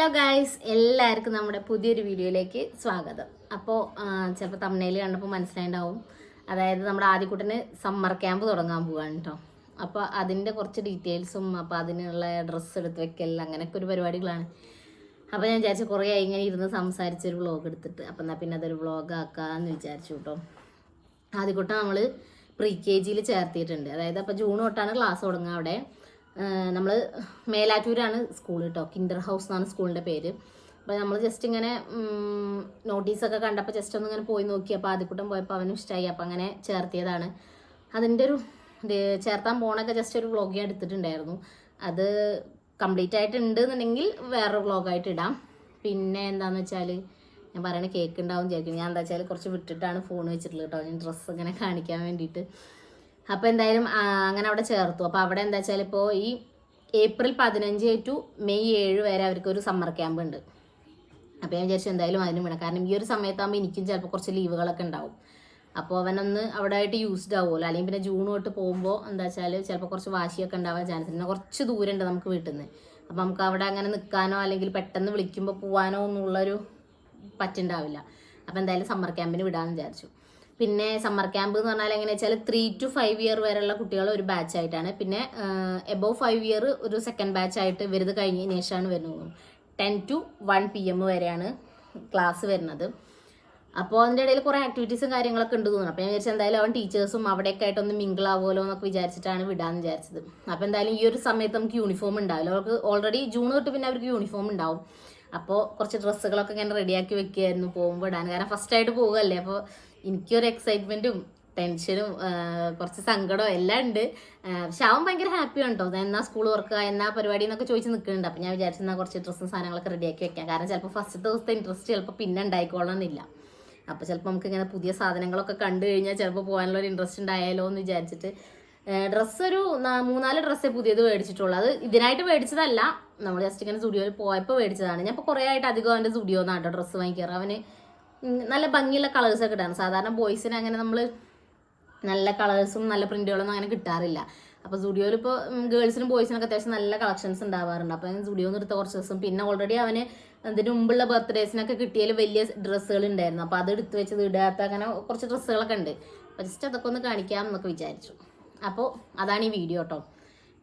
Hello guys, എല്ലാവർക്കും നമ്മുടെ പുതിയൊരു വീഡിയോയിലേക്ക് സ്വാഗതം. അപ്പോൾ ചിലപ്പോൾ തമ്മിൽ കണ്ടപ്പോൾ മനസ്സിലായിട്ടുണ്ടാവും, അതായത് നമ്മുടെ ആദ്യക്കുട്ടന് സമ്മർ ക്യാമ്പ് തുടങ്ങാൻ പോവാണ് കേട്ടോ. അപ്പോൾ അതിൻ്റെ കുറച്ച് ഡീറ്റെയിൽസും അപ്പോൾ അതിനുള്ള ഡ്രസ്സ് എടുത്ത് വെക്കൽ അങ്ങനെയൊക്കെ ഒരു പരിപാടികളാണ്. അപ്പോൾ ഞാൻ വിചാരിച്ചു കുറേ ഇങ്ങനെ ഇരുന്ന് സംസാരിച്ചൊരു വ്ളോഗ് എടുത്തിട്ട് അപ്പോൾ എന്നാൽ പിന്നെ അതൊരു വ്ളോഗ് ആക്കാമെന്ന് വിചാരിച്ചു കേട്ടോ. ആദ്യക്കുട്ടൻ നമ്മൾ പ്രീ KG ചേർത്തിയിട്ടുണ്ട്. അതായത് അപ്പോൾ ജൂൺ തൊട്ടാണ് ക്ലാസ് തുടങ്ങുക. അവിടെ നമ്മൾ മേലാറ്റൂരാണ് സ്കൂൾ കേട്ടോ. കിൻഡർ ഹൗസ് എന്നാണ് സ്കൂളിൻ്റെ പേര്. അപ്പോൾ നമ്മൾ ജസ്റ്റ് ഇങ്ങനെ നോട്ടീസൊക്കെ കണ്ടപ്പോൾ ജസ്റ്റ് ഒന്ന് ഇങ്ങനെ പോയി നോക്കി. അപ്പോൾ ആദ്യക്കൂട്ടം പോയപ്പോൾ അവനും ഇഷ്ടമായി. അപ്പോൾ അങ്ങനെ ചേർത്തിയതാണ്. അതിൻ്റെ ഒരു ചേർത്താൻ പോണൊക്കെ ജസ്റ്റ് ഒരു വ്ളോഗ് ഞാൻ എടുത്തിട്ടുണ്ടായിരുന്നു. അത് കംപ്ലീറ്റ് ആയിട്ടുണ്ട് എന്നുണ്ടെങ്കിൽ വേറൊരു വ്ളോഗായിട്ട് ഇടാം. പിന്നെ എന്താണെന്ന് വെച്ചാൽ ഞാൻ പറയണ കേക്ക് ഉണ്ടാവും വിചാരിക്കും. ഞാൻ എന്താ വെച്ചാൽ കുറച്ച് വിട്ടിട്ടാണ് ഫോൺ വെച്ചിട്ടുള്ളത് കേട്ടോ, ഞാൻ ഡ്രസ്സ് ഇങ്ങനെ കാണിക്കാൻ വേണ്ടിയിട്ട്. അപ്പോൾ എന്തായാലും അങ്ങനെ അവിടെ ചേർത്തു. അപ്പോൾ അവിടെ എന്താ വെച്ചാൽ ഇപ്പോൾ ഈ ഏപ്രിൽ 15 ടു മെയ് 7 വരെ അവർക്കൊരു സമ്മർ ക്യാമ്പ് ഉണ്ട്. അപ്പോൾ ഞാൻ വിചാരിച്ചു എന്തായാലും അതിനും വേണം. കാരണം ഈ ഒരു സമയത്താകുമ്പോൾ എനിക്കും ചിലപ്പോൾ കുറച്ച് ലീവുകളൊക്കെ ഉണ്ടാവും. അപ്പോൾ അവനൊന്ന് അവിടെ ആയിട്ട് യൂസ്ഡ് ആവുമല്ലോ. അല്ലെങ്കിൽ പിന്നെ ജൂൺ തൊട്ട് പോകുമ്പോൾ എന്താ വെച്ചാൽ ചിലപ്പോൾ കുറച്ച് വാശിയൊക്കെ ഉണ്ടാവാൻ ചാൻസ് ഉണ്ട്. പിന്നെ കുറച്ച് ദൂരമുണ്ട് നമുക്ക് വീട്ടിൽ നിന്ന്. അപ്പോൾ നമുക്ക് അവിടെ അങ്ങനെ നിൽക്കാനോ അല്ലെങ്കിൽ പെട്ടെന്ന് വിളിക്കുമ്പോൾ പോകാനോ ഒന്നുമുള്ളൊരു പറ്റുണ്ടാവില്ല. അപ്പോൾ എന്തായാലും സമ്മർ ക്യാമ്പിന് വിടാമെന്ന് വിചാരിച്ചു. പിന്നെ സമ്മർ ക്യാമ്പ് എന്ന് പറഞ്ഞാൽ എങ്ങനെയാ വെച്ചാൽ 3 to 5 ഇയർ വരെയുള്ള കുട്ടികൾ ഒരു ബാച്ചായിട്ടാണ്. പിന്നെ എബോവ് 5 ഇയർ ഒരു സെക്കൻഡ് ബാച്ചായിട്ട് വരുന്നത് കഴിഞ്ഞതിന് ശേഷമാണ് വരുന്നത്. 10 to 1 PM വരെയാണ് ക്ലാസ് വരുന്നത്. അപ്പോൾ അതിൻ്റെ ഇടയിൽ കുറേ ആക്ടിവിറ്റീസും കാര്യങ്ങളൊക്കെ ഉണ്ട് തോന്നുന്നു. അപ്പോൾ ഞാൻ വിചാരിച്ചത് എന്തായാലും അവൻ ടീച്ചേഴ്സും അവിടെയൊക്കെ ആയിട്ടൊന്ന് മിങ്കിൾ ആവുമല്ലോ എന്നൊക്കെ വിചാരിച്ചിട്ടാണ് വിടാമെന്ന് വിചാരിച്ചത്. അപ്പോൾ എന്തായാലും ഈ ഒരു സമയത്ത് നമുക്ക് യൂണിഫോം ഉണ്ടാവില്ല. അവർക്ക് ഓൾറെഡി ജൂൺ തൊട്ട് പിന്നെ അവർക്ക് യൂണിഫോം ഉണ്ടാവും. അപ്പോൾ കുറച്ച് ഡ്രസ്സുകളൊക്കെ ഇങ്ങനെ റെഡിയാക്കി വെക്കുകയായിരുന്നു പോകുമ്പോൾ ഇടാൻ. കാരണം ഫസ്റ്റായിട്ട് പോകുകയല്ലേ. അപ്പോൾ എനിക്കൊരു എക്സൈറ്റ്മെൻറ്റും ടെൻഷനും കുറച്ച് സങ്കടവും എല്ലാം ഉണ്ട്. പക്ഷെ അവൻ ഭയങ്കര ഹാപ്പിയാണ് കേട്ടോ. എന്നാ സ്കൂൾ തുറക്കുക എന്നാ പരിപാടി എന്നൊക്കെ ചോദിച്ച് നിൽക്കുന്നുണ്ട്. അപ്പോൾ ഞാൻ വിചാരിച്ചെന്നാൽ കുറച്ച് ഡ്രസ്സും സാധനങ്ങളൊക്കെ റെഡിയാക്കി വെക്കാം. കാരണം ചിലപ്പോൾ ഫസ്റ്റ് ദിവസത്തെ ഇൻട്രസ്റ്റ് ചിലപ്പോൾ പിന്നെ ഉണ്ടായിക്കോളണമെന്നില്ല. അപ്പോൾ ചിലപ്പോൾ നമുക്ക് ഇങ്ങനെ പുതിയ സാധനങ്ങളൊക്കെ കണ്ടു കഴിഞ്ഞാൽ ചിലപ്പോൾ പോകാനുള്ളൊരു ഇൻട്രസ്റ്റ് ഉണ്ടായാലോ എന്ന് വിചാരിച്ചിട്ട് ഡ്രസ്സ് ഒരു 3-4 ഡ്രസ്സേ പുതിയത് മേടിച്ചിട്ടുള്ളൂ. അത് ഇതിനായിട്ട് മേടിച്ചതല്ല, നമ്മൾ ജസ്റ്റ് ഇങ്ങനെ സ്റ്റുഡിയോയിൽ പോയപ്പോൾ മേടിച്ചതാണ്. ഞാൻ ഇപ്പോൾ കുറേ ആയിട്ട് അധികം അവൻ്റെ സ്റ്റുഡിയോ എന്നാണ് കേട്ടോ ഡ്രസ്സ് വാങ്ങിക്കാറ്. അവന് നല്ല ഭംഗിയുള്ള കളേഴ്സൊക്കെ ഇടാണ്. സാധാരണ ബോയ്സിന് അങ്ങനെ നമ്മൾ നല്ല കളേഴ്സും നല്ല പ്രിൻറ്റുകളൊന്നും അങ്ങനെ കിട്ടാറില്ല. അപ്പോൾ സ്റ്റുഡിയോയിൽ ഇപ്പോൾ ഗേൾസിനും ബോയ്സിനൊക്കെ അത്യാവശ്യം നല്ല കളക്ഷൻസ് ഉണ്ടാവാറുണ്ട്. അപ്പോൾ ഞാൻ സ്റ്റുഡിയോന്ന് എടുത്ത കുറച്ച് ദിവസം. പിന്നെ ഓൾറെഡി അവന് അതിന് മുമ്പുള്ള ബർത്ത്ഡേസിനൊക്കെ കിട്ടിയാൽ വലിയ ഡ്രസ്സുകൾ ഉണ്ടായിരുന്നു. അപ്പോൾ അത് എടുത്ത് വെച്ചത് ഇടാത്ത അങ്ങനെ കുറച്ച് ഡ്രസ്സുകളൊക്കെ ഉണ്ട്. അപ്പോൾ ജസ്റ്റ് അതൊക്കെ ഒന്ന് കാണിക്കാം എന്നൊക്കെ വിചാരിച്ചു. അപ്പോൾ അതാണ് ഈ വീഡിയോ കേട്ടോ.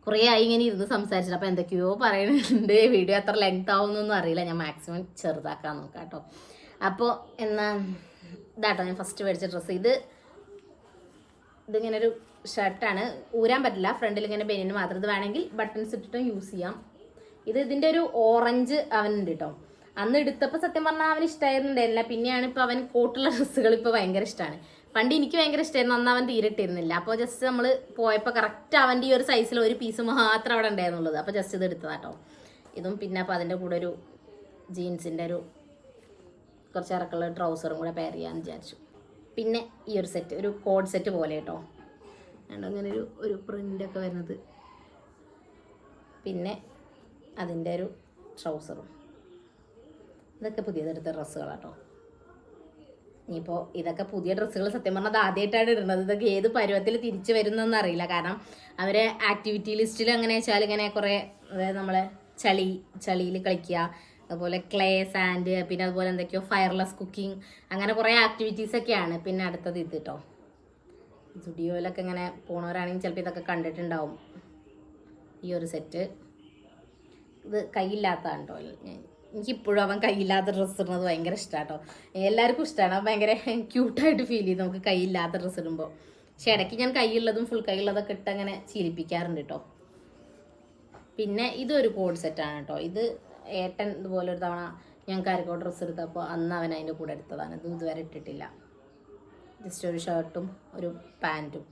കുറേ ആയി ഇങ്ങനെ ഇരുന്ന് സംസാരിച്ചിട്ട്. അപ്പോൾ എന്തൊക്കെയോ പറയുന്നുണ്ട്. വീഡിയോ എത്ര ലെങ്ത് ആവുമെന്നൊന്നും അറിയില്ല. ഞാൻ മാക്സിമം ചെറുതാക്കാൻ നോക്കാം കേട്ടോ. അപ്പോൾ എന്നാ ഇതാട്ടോ ഞാൻ ഫസ്റ്റ് മേടിച്ച ഡ്രസ്സ്. ഇതിങ്ങനെ ഒരു ഷർട്ടാണ്. ഊരാൻ പറ്റില്ല, ഫ്രണ്ടിൽ ഇങ്ങനെ ബനിയന് മാത്രം. ഇത് വേണമെങ്കിൽ ബട്ടൺസ് ഇട്ടിട്ടും യൂസ് ചെയ്യാം. ഇതിൻ്റെ ഒരു ഓറഞ്ച് അവനുണ്ട് കേട്ടോ. അന്ന് എടുത്തപ്പോൾ സത്യം പറഞ്ഞാൽ അവന് ഇഷ്ടമായിരുന്നുണ്ടായിരുന്നില്ല. പിന്നെയാണ് ഇപ്പോൾ അവൻ കോട്ടുള്ള ഡ്രസ്സുകൾ ഇപ്പോൾ ഭയങ്കര ഇഷ്ടമാണ്. പണ്ട് എനിക്ക് ഭയങ്കര ഇഷ്ടമായിരുന്നു, അന്ന് അവൻ തീരെ ഇട്ടിരുന്നില്ല. അപ്പോൾ ജസ്റ്റ് നമ്മൾ പോയപ്പോൾ കറക്റ്റ് അവൻ്റെ ഈ ഒരു സൈസിൽ ഒരു പീസ് മാത്രം അവിടെ ഉണ്ടായിരുന്നുള്ളത്. അപ്പോൾ ജസ്റ്റ് ഇത് എടുത്തതാട്ടോ. ഇതും പിന്നെ അപ്പോൾ അതിൻ്റെ കൂടെ ഒരു ജീൻസിൻ്റെ ഒരു കുറച്ച് ഇറക്കുള്ള ട്രൗസറും കൂടെ പെയർ ചെയ്യാമെന്ന് വിചാരിച്ചു. പിന്നെ ഈ ഒരു സെറ്റ് ഒരു കോഡ് സെറ്റ് പോലെ കേട്ടോ. അങ്ങനെ ഒരു പ്രിൻ്റൊക്കെ വരുന്നത്. പിന്നെ അതിൻ്റെ ഒരു ട്രൗസറും. ഇതൊക്കെ പുതിയതെടുത്ത ഡ്രസ്സുകളാട്ടോ. ഇനിയിപ്പോൾ ഇതൊക്കെ പുതിയ ഡ്രസ്സുകൾ സത്യം പറഞ്ഞാൽ അത് ആദ്യമായിട്ടാണ് ഇടുന്നത്. ഇതൊക്കെ ഏത് പരുവത്തിൽ തിരിച്ചു വരുന്നതെന്ന് അറിയില്ല. കാരണം അവരെ ആക്ടിവിറ്റി ലിസ്റ്റിൽ അങ്ങനെ വെച്ചാൽ ഇങ്ങനെ കുറേ, അതായത് നമ്മളെ ചളിയിൽ കളിക്കുക, അതുപോലെ ക്ലേ സാൻഡ്, പിന്നെ അതുപോലെ എന്തൊക്കെയോ ഫയർലെസ് കുക്കിംഗ്, അങ്ങനെ കുറേ ആക്ടിവിറ്റീസൊക്കെയാണ്. പിന്നെ അടുത്തത് ഇത് കേട്ടോ. സ്റ്റുഡിയോയിലൊക്കെ ഇങ്ങനെ പോണവരാണെങ്കിൽ ചിലപ്പോൾ ഇതൊക്കെ കണ്ടിട്ടുണ്ടാവും. ഈ ഒരു സെറ്റ്. ഇത് കയ്യില്ലാത്തതാണ് കേട്ടോ. എനിക്കിപ്പോഴും അവൻ കയ്യില്ലാത്ത ഡ്രസ്സ് ഇടുന്നത് ഭയങ്കര ഇഷ്ടമാണ് കേട്ടോ. എല്ലാവർക്കും ഇഷ്ടമാണ്. അവൻ ഭയങ്കര ക്യൂട്ടായിട്ട് ഫീൽ ചെയ്യും നമുക്ക് കയ്യില്ലാത്ത ഡ്രസ്സ് ഇടുമ്പോൾ. പക്ഷെ ഇടയ്ക്ക് ഞാൻ കൈയുള്ളതും ഫുൾ കൈയുള്ളതൊക്കെ ഇട്ട് അങ്ങനെ ശീലിപ്പിക്കാറുണ്ട് കേട്ടോ. പിന്നെ ഇതൊരു കോഡ് സെറ്റാണ് കേട്ടോ. ഇത് ഏട്ടൻ ഇതുപോലെ ഒരു തവണ ഞങ്ങൾക്ക് ആർക്കോ ഡ്രസ്സ് എടുത്തപ്പോൾ അന്ന് അവൻ അതിൻ്റെ കൂടെ എടുത്തതാണ്. ഇത് ഇതുവരെ ഇട്ടിട്ടില്ല. ജസ്റ്റ് ഒരു ഷർട്ടും ഒരു പാൻറ്റും.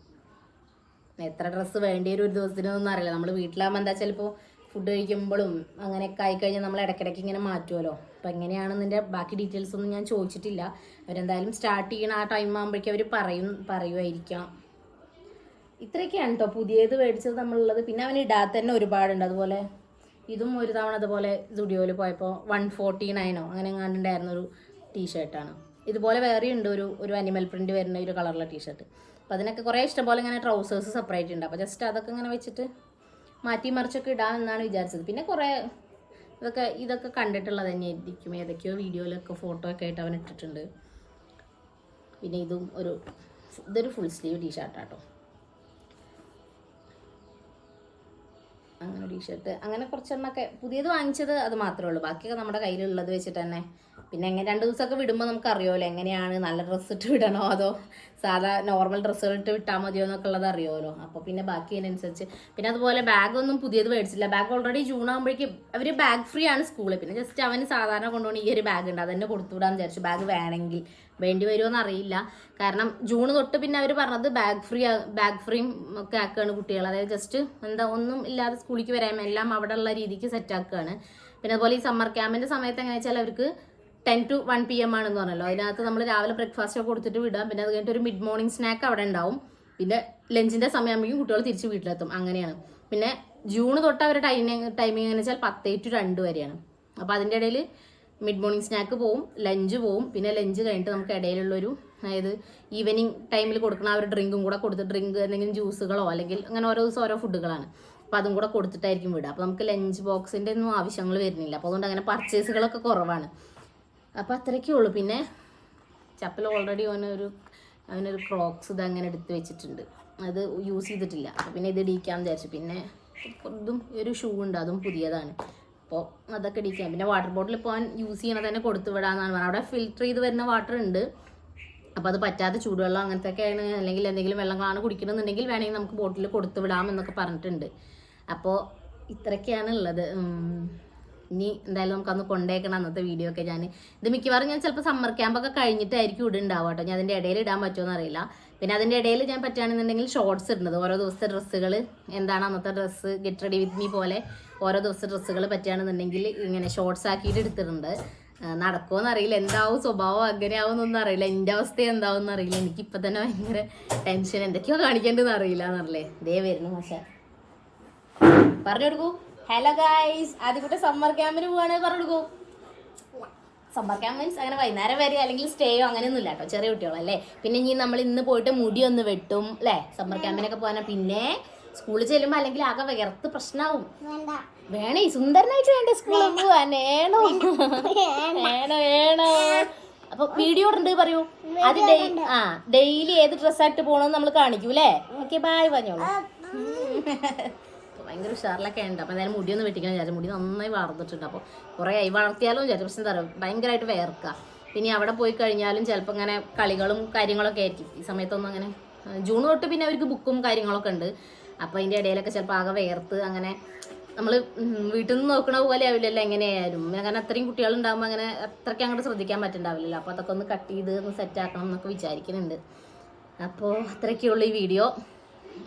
എത്ര ഡ്രസ്സ് വേണ്ടി ഒരു ദിവസത്തിനൊന്നും അറിയില്ല. നമ്മൾ വീട്ടിലാകുമ്പോൾ എന്താ ചിലപ്പോൾ ഫുഡ് കഴിക്കുമ്പോഴും അങ്ങനെയൊക്കെ ആയിക്കഴിഞ്ഞാൽ നമ്മൾ ഇടയ്ക്കിടയ്ക്ക് ഇങ്ങനെ മാറ്റുമല്ലോ. അപ്പോൾ എങ്ങനെയാണെന്നതിൻ്റെ ബാക്കി ഡീറ്റെയിൽസ് ഒന്നും ഞാൻ ചോദിച്ചിട്ടില്ല. അവരെന്തായാലും സ്റ്റാർട്ട് ചെയ്യണ ആ ടൈം ആകുമ്പോഴേക്കും അവർ പറയുമായിരിക്കാം. ഇത്രയൊക്കെയാണ് കേട്ടോ പുതിയത് മേടിച്ചത് നമ്മളുള്ളത്. പിന്നെ അവന് ഇടാത്ത തന്നെ ഒരുപാടുണ്ട്. അതുപോലെ ഇതും ഒരു തവണ അതുപോലെ സ്റ്റുഡിയോയിൽ പോയപ്പോൾ 149 അങ്ങനെ എങ്ങാണ്ടുണ്ടായിരുന്ന ഒരു ടീഷർട്ടാണ്. ഇതുപോലെ വേറെ ഉണ്ട് ഒരു അനിമൽ പ്രിന്റ് വരുന്ന ഒരു കളറുള്ള ടീഷർട്ട്. അപ്പോൾ അതിനൊക്കെ കുറേ ഇഷ്ടംപോലെ ഇങ്ങനെ ട്രൗസേഴ്സ് സെപ്പറേറ്റ് ഉണ്ട്. അപ്പോൾ ജസ്റ്റ് അതൊക്കെ ഇങ്ങനെ വെച്ചിട്ട് മാറ്റി മറിച്ചൊക്കെ ഇടാമെന്നാണ് വിചാരിച്ചത്. പിന്നെ കുറേ ഇതൊക്കെ കണ്ടിട്ടുള്ളത് തന്നെയായിരിക്കും. ഏതൊക്കെയോ വീഡിയോയിലൊക്കെ ഫോട്ടോ ഒക്കെ ആയിട്ട് അവൻ ഇട്ടിട്ടുണ്ട്. പിന്നെ ഇതൊരു ഫുൾ സ്ലീവ് ടീഷർട്ടാട്ടോ. അങ്ങനെ ടീഷർട്ട് അങ്ങനെ കുറച്ചെണ്ണമൊക്കെ പുതിയത് വാങ്ങിച്ചത് അത് മാത്രമേ ഉള്ളൂ. ബാക്കിയൊക്കെ നമ്മുടെ കയ്യിലുള്ളത് വെച്ചിട്ട് തന്നെ. പിന്നെ 2 ദിവസമൊക്കെ വിടുമ്പോൾ നമുക്ക് അറിയാമല്ലോ എങ്ങനെയാണ്, നല്ല ഡ്രസ്സ് ഇട്ട് വിടണോ അതോ സാധാ നോർമൽ ഡ്രസ്സുകൾ ഇട്ട് വിട്ടാൽ മതിയോ എന്നൊക്കെ ഉള്ളത് അറിയാമല്ലോ. അപ്പോൾ പിന്നെ ബാക്കി അതിനനുസരിച്ച്. പിന്നെ അതുപോലെ ബാഗൊന്നും പുതിയത് മേടിച്ചില്ല. ബാഗ് ഓൾറെഡി ജൂൺ ആകുമ്പോഴേക്കും അവർ ബാഗ് ഫ്രീ ആണ് സ്കൂളിൽ. പിന്നെ ജസ്റ്റ് അവന് സാധാരണ കൊണ്ടുപോകണം ഈ ഒരു ബാഗ് ഉണ്ട്, അതെന്നെ കൊടുത്തുവിടാന്ന് വിചാരിച്ചു. ബാഗ് വേണമെങ്കിൽ വേണ്ടി വരുമോ എന്നറിയില്ല. കാരണം ജൂൺ തൊട്ട് പിന്നെ അവർ പറഞ്ഞത് ബാഗ് ഫ്രീയും ഒക്കെ ആക്കുകയാണ് കുട്ടികൾ. അതായത് ജസ്റ്റ് ഒന്നും ഇല്ലാതെ സ്കൂളിലേക്ക് വരാൻ എല്ലാം അവിടെ ഉള്ള രീതിക്ക് സെറ്റ് ആക്കുകയാണ്. പിന്നെ അതുപോലെ ഈ സമ്മർ ക്യാമ്പിൻ്റെ സമയത്ത് എങ്ങനെ വെച്ചാൽ അവർക്ക് 10 to 1 PM ആണെന്ന് പറഞ്ഞല്ലോ. അതിനകത്ത് നമ്മൾ രാവിലെ ബ്രേക്ക്ഫാസ്റ്റ് ഒക്കെ കൊടുത്തിട്ട് വിടാം. പിന്നെ അത് കഴിഞ്ഞിട്ട് ഒരു മിഡ് മോർണിംഗ് സ്നാക്ക് അവിടെ ഉണ്ടാവും. പിന്നെ ലഞ്ചിൻ്റെ സമയമാകുമ്പോഴേക്കും കുട്ടികൾ തിരിച്ച് വീട്ടിലെത്തും. അങ്ങനെയാണ്. പിന്നെ ജൂൺ തൊട്ട് അവരുടെ ടൈമിംഗ് എന്ന് വെച്ചാൽ 10 to 2 വരെയാണ്. അപ്പോൾ അതിൻ്റെ ഇടയിൽ മിഡ് മോർണിംഗ് സ്നാക്ക് പോവും, ലഞ്ച് പോവും. പിന്നെ ലഞ്ച് കഴിഞ്ഞിട്ട് നമുക്ക് ഇടയിലുള്ളൊരു, അതായത് ഈവനിങ് ടൈമിൽ കൊടുക്കുന്ന ആ ഒരു ഡ്രിങ്കും കൂടെ കൊടുത്ത് എന്തെങ്കിലും ജ്യൂസുകളോ അല്ലെങ്കിൽ അങ്ങനെ ഓരോ ദിവസം ഓരോ ഫുഡുകളാണ്. അപ്പോൾ അതും കൂടെ കൊടുത്തിട്ടായിരിക്കും വിടുക. അപ്പോൾ നമുക്ക് ലഞ്ച് ബോക്സിൻ്റെ ഒന്നും ആവശ്യങ്ങൾ വരുന്നില്ല. അപ്പോൾ അതുകൊണ്ട് അങ്ങനെ പർച്ചേസുകളൊക്കെ കുറവാണ്. അപ്പോൾ അത്രയ്ക്കേ ഉള്ളൂ. പിന്നെ ചപ്പൽ ഓൾറെഡി അവനൊരു ക്രോക്സ് അങ്ങനെ എടുത്ത് വെച്ചിട്ടുണ്ട്, അത് യൂസ് ചെയ്തിട്ടില്ല. അപ്പോൾ പിന്നെ ഇത് ഇടിക്കാമെന്ന് വിചാരിച്ചു. പിന്നെ ഇതും ഒരു ഷൂ ഉണ്ട്, അതും പുതിയതാണ്. അപ്പോൾ അതൊക്കെ ഇടിക്കാം. പിന്നെ വാട്ടർ ബോട്ടിൽ ഇപ്പോൾ അവൻ യൂസ് ചെയ്യണത് തന്നെ കൊടുത്തു വിടാമെന്നാണ് പറഞ്ഞത്. അവിടെ ഫിൽറ്റർ ചെയ്ത് വരുന്ന വാട്ടർ ഉണ്ട്. അപ്പോൾ അത് പറ്റാത്ത ചൂടുവെള്ളം അങ്ങനത്തെയൊക്കെയാണ്, അല്ലെങ്കിൽ എന്തെങ്കിലും വെള്ളങ്ങളാണ് കുടിക്കണമെന്നുണ്ടെങ്കിൽ വേണമെങ്കിൽ നമുക്ക് ബോട്ടിൽ കൊടുത്തു വിടാമെന്നൊക്കെ പറഞ്ഞിട്ടുണ്ട്. അപ്പോൾ ഇത്രയൊക്കെയാണ് ഉള്ളത്. ഇനി എന്തായാലും നമുക്കന്ന് കൊണ്ടേക്കണം. അന്നത്തെ വീഡിയോ ഒക്കെ ഇത് മിക്കവാറും ഞാൻ ചിലപ്പോൾ സമ്മർ ക്യാമ്പൊക്കെ കഴിഞ്ഞിട്ടായിരിക്കും ഇവിടെ ഉണ്ടാവുക കേട്ടോ. ഞാൻ അതിൻ്റെ ഇടയിൽ ഇടാൻ പറ്റുമോ എന്നറിയില്ല. പിന്നെ അതിൻ്റെ ഇടയിൽ ഞാൻ പറ്റുകയാണെന്നുണ്ടെങ്കിൽ ഷോർട്സ് ഇടുന്നത്, ഓരോ ദിവസത്തെ ഡ്രസ്സുകൾ എന്താണ് അന്നത്തെ dress, get ready with me പോലെ ഓരോ ദിവസത്തെ ഡ്രസ്സുകൾ പറ്റുകയാണെന്നുണ്ടെങ്കിൽ ഇങ്ങനെ ഷോർട്സ് ആക്കിയിട്ട് എടുത്തിട്ടുണ്ട്. നടക്കുമോ എന്നറിയില്ല, എന്താവും സ്വഭാവം അങ്ങനെയാവും എന്നൊന്നും അറിയില്ല. എൻ്റെ അവസ്ഥ എന്താവും എന്നറിയില്ല. എനിക്കിപ്പോൾ തന്നെ ഭയങ്കര ടെൻഷൻ, എന്തൊക്കെയോ കാണിക്കേണ്ടതെന്ന് അറിയില്ല എന്നറിയില്ലേ. ദേ വരുന്നു പക്ഷേ പറഞ്ഞു കൊടുക്കൂ. ഹലോ ഗൈസ്, ആദ്യകൂട്ട സമ്മർ ക്യാമ്പിന് പോവാണ് പറഞ്ഞു കൊടുക്കൂ. സമ്മർ ക്യാമ്പ് മീൻസ് അങ്ങനെ വൈകുന്നേരം വരെ അല്ലെങ്കിൽ സ്റ്റേയോ അങ്ങനെയൊന്നും ഇല്ല കേട്ടോ, ചെറിയ കുട്ടികളല്ലേ. പിന്നെ നമ്മൾ ഇന്ന് പോയിട്ട് മുടി ഒന്ന് വെട്ടും അല്ലേ, സമ്മർ ക്യാമ്പിനൊക്കെ പോകാനാ. പിന്നെ സ്കൂളിൽ ചെല്ലുമ്പോൾ അല്ലെങ്കിൽ ആകെ വിയർത്ത് പ്രശ്നമാവും. വേണേ സുന്ദരനായിട്ട് വേണ്ടേ സ്കൂളിൽ പോവാൻ? വേണോ അപ്പൊ വീഡിയോ ഉണ്ട് പറയൂ. അത് ഡെയിലി ഏത് ഡ്രസ്സായിട്ട് പോകണമെന്ന് നമ്മൾ കാണിക്കൂ അല്ലേ. ഓക്കെ ബൈ പറഞ്ഞോളൂ. ഭയങ്കര ഉഷാറിലൊക്കെ ഉണ്ട്. അപ്പോൾ എന്തായാലും മുടിയൊന്ന് വെട്ടിക്കണം വിചാരിച്ചു. മുടി നന്നായി വളർന്നിട്ടുണ്ട്. അപ്പോൾ കുറേ ആയി വളർത്തിയാലും വിചാരിച്ചു. പക്ഷെ എന്താ പറയുക, ഭയങ്കരമായിട്ട് വേർക്കുക. പിന്നെ അവിടെ പോയി കഴിഞ്ഞാലും ചിലപ്പോൾ ഇങ്ങനെ കളികളും കാര്യങ്ങളൊക്കെ ആയിരിക്കും ഈ സമയത്തൊന്നും. അങ്ങനെ ജൂൺ തൊട്ട് പിന്നെ അവർക്ക് ബുക്കും കാര്യങ്ങളൊക്കെ ഉണ്ട്. അപ്പോൾ അതിൻ്റെ ഇടയിലൊക്കെ ചിലപ്പോൾ ആകെ വേർത്ത് അങ്ങനെ നമ്മൾ വീട്ടിൽ നിന്ന് നോക്കണ പോലെ ആവില്ലല്ലോ എങ്ങനെയായാലും. അങ്ങനെ അത്രയും കുട്ടികളുണ്ടാകുമ്പോൾ അങ്ങനെ അത്രയ്ക്ക് അങ്ങോട്ട് ശ്രദ്ധിക്കാൻ പറ്റുന്നുണ്ടാവില്ലല്ലോ. അപ്പോൾ അതൊക്കെ ഒന്ന് കട്ട് ചെയ്ത് ഒന്ന് സെറ്റാക്കണം എന്നൊക്കെ വിചാരിക്കുന്നുണ്ട്. അപ്പോൾ അത്രയൊക്കെയുള്ളൂ ഈ വീഡിയോ.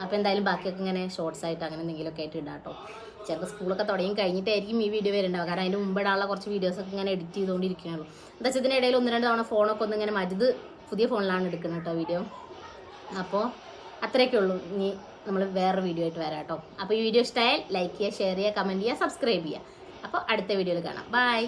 അപ്പോൾ എന്തായാലും ബാക്കിയൊക്കെ ഇങ്ങനെ ഷോർട്സ് ആയിട്ട് അങ്ങനെ എന്തെങ്കിലുമൊക്കെ ആയിട്ട് ഇടാം കേട്ടോ. ചിലപ്പോൾ സ്കൂളൊക്കെ തുടങ്ങി കഴിഞ്ഞിട്ടായിരിക്കും ഈ വീഡിയോ വരുന്നുണ്ടാവും. കാരണം അതിന് മുമ്പിടാനുള്ള കുറച്ച് വീഡിയോസൊക്കെ ഇങ്ങനെ എഡിറ്റ് ചെയ്തുകൊണ്ടിരിക്കുകയുള്ളൂ. എന്താ വെച്ചാൽ ഇതിനിടയിൽ 1-2 തവണ ഫോണൊക്കെ ഒന്ന് ഇങ്ങനെ മാറ്റി, ഇത് പുതിയ ഫോണിലാണ് എടുക്കുന്നത് കേട്ടോ വീഡിയോ. അപ്പോൾ അത്രയൊക്കെ ഉള്ളൂ. ഇനി നമ്മൾ വേറെ വീഡിയോ ആയിട്ട് വരാം കേട്ടോ. അപ്പോൾ ഈ വീഡിയോ ഇഷ്ടമായാൽ ലൈക്ക് ചെയ്യുക, ഷെയർ ചെയ്യുക, കമൻറ്റ് ചെയ്യുക, സബ്സ്ക്രൈബ് ചെയ്യുക. അപ്പോൾ അടുത്ത വീഡിയോയിൽ കാണാം. ബൈ.